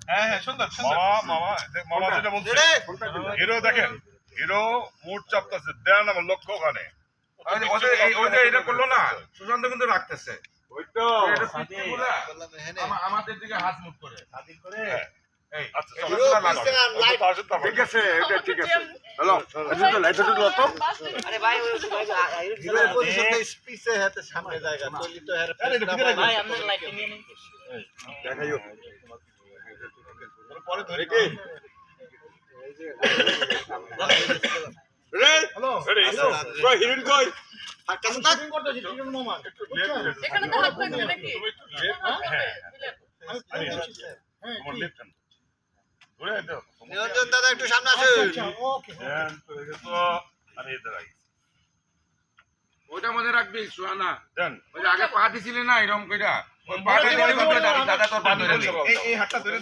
হ্যাঁ হ্যাঁ সুন্দর সুন্দর মামা যেটা বলছে হিরো দেখেন, হিরো মুড চাপতেছে, দেন আমার লক্ষ্য ওখানে। এটা করলো না, সুশান্ত কিন্তু রাখতেছে আমাদের দিকে হাত মুখ করে ঠিক আছে, এটা ঠিক আছে। হ্যালো, আরে ভাই হিরোর পজিশনটা স্পিচে হাতে সামনে জায়গা তৈরি তো ভাই আপনার লাইট নিয়ে নিন দেখাইও পরে ধরে কি হিরোইন কই? এখানে তো হাত থাকবে নাকি নিরঞ্জন দাদা একটু সামনে আসুন ওইটা মনে রাখবি সুহানা, দেন ওই যে আগে পা দিছিলি না এরকম কইরা, ওই পা দাদা তোর পা ধরে এই হাতটা ধরে